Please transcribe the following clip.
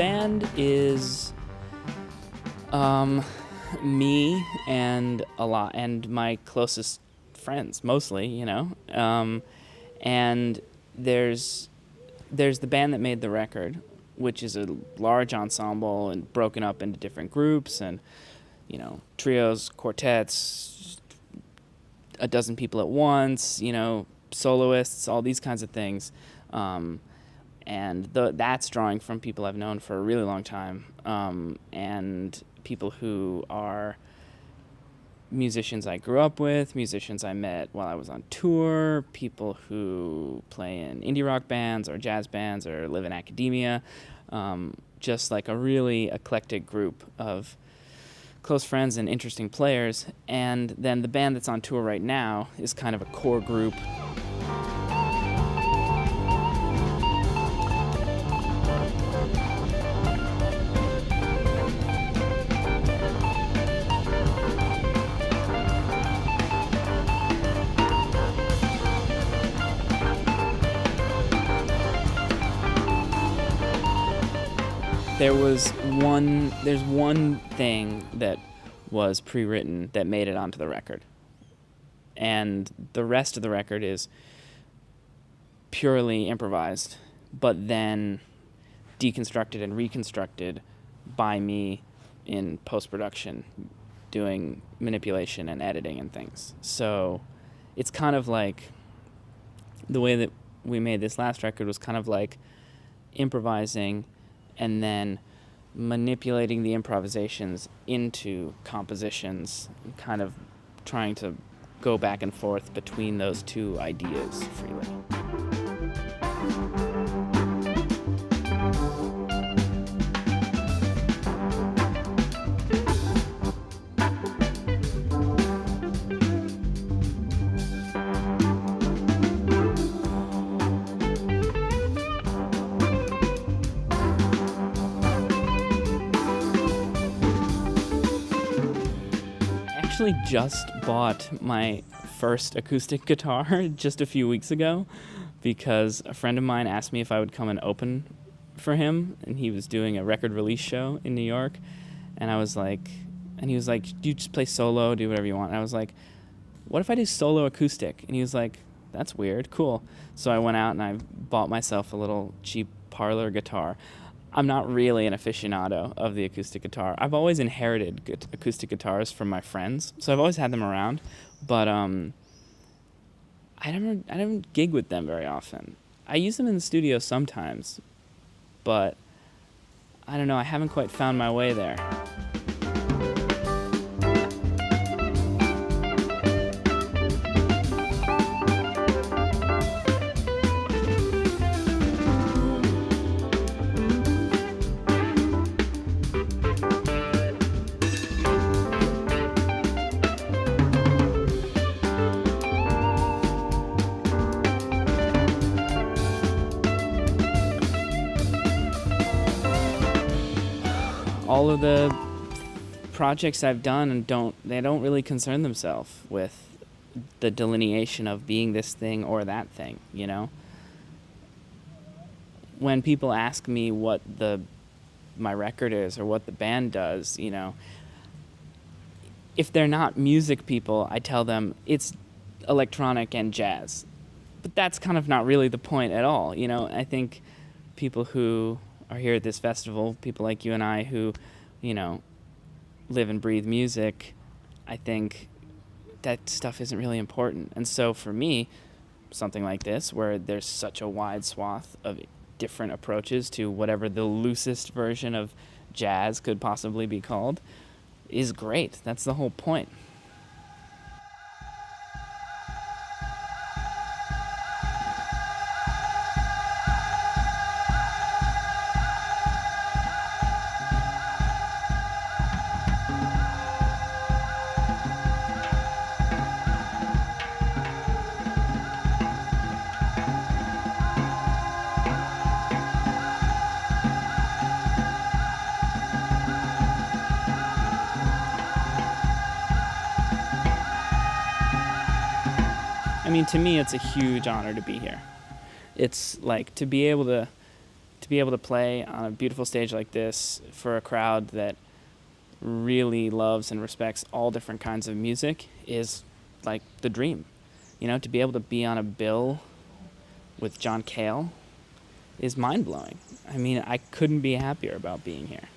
band is me and my closest friends, mostly, and there's the band that made the record, which is a large ensemble and broken up into different groups and, trios, quartets, a dozen people at once, soloists, all these kinds of things. And that's drawing from people I've known for a really long time, and people who are musicians I grew up with, musicians I met while I was on tour, people who play in indie rock bands or jazz bands or live in academia, just like a really eclectic group of close friends and interesting players. And then the band that's on tour right now is kind of a core group. There's one thing that was pre-written that made it onto the record. And the rest of the record is purely improvised, but then deconstructed and reconstructed by me in post-production, doing manipulation and editing and things. So it's kind of like the way that we made this last record was kind of like improvising and then manipulating the improvisations into compositions, kind of trying to go back and forth between those two ideas freely. I just bought my first acoustic guitar just a few weeks ago because a friend of mine asked me if I would come and open for him, and he was doing a record release show in New York, and he was like, do you just play solo, do whatever you want? And I was like, what if I do solo acoustic? And he was like, that's weird, cool. So I went out and I bought myself a little cheap parlor guitar. I'm not really an aficionado of the acoustic guitar. I've always inherited acoustic guitars from my friends, so I've always had them around, but I don't gig with them very often. I use them in the studio sometimes, but I don't know, I haven't quite found my way there. All of the projects I've done don't really concern themselves with the delineation of being this thing or that thing, When people ask me what my record is or what the band does, if they're not music people, I tell them it's electronic and jazz. But that's kind of not really the point at all, I think people who are here at this festival, people like you and I who, live and breathe music, I think that stuff isn't really important. And so for me, something like this, where there's such a wide swath of different approaches to whatever the loosest version of jazz could possibly be called, is great. That's the whole point. I mean, to me, it's a huge honor to be here. It's like to be able to to be able to play on a beautiful stage like this for a crowd that really loves and respects all different kinds of music is like the dream. You know, to be able to be on a bill with John Cale is mind-blowing. I mean, I couldn't be happier about being here.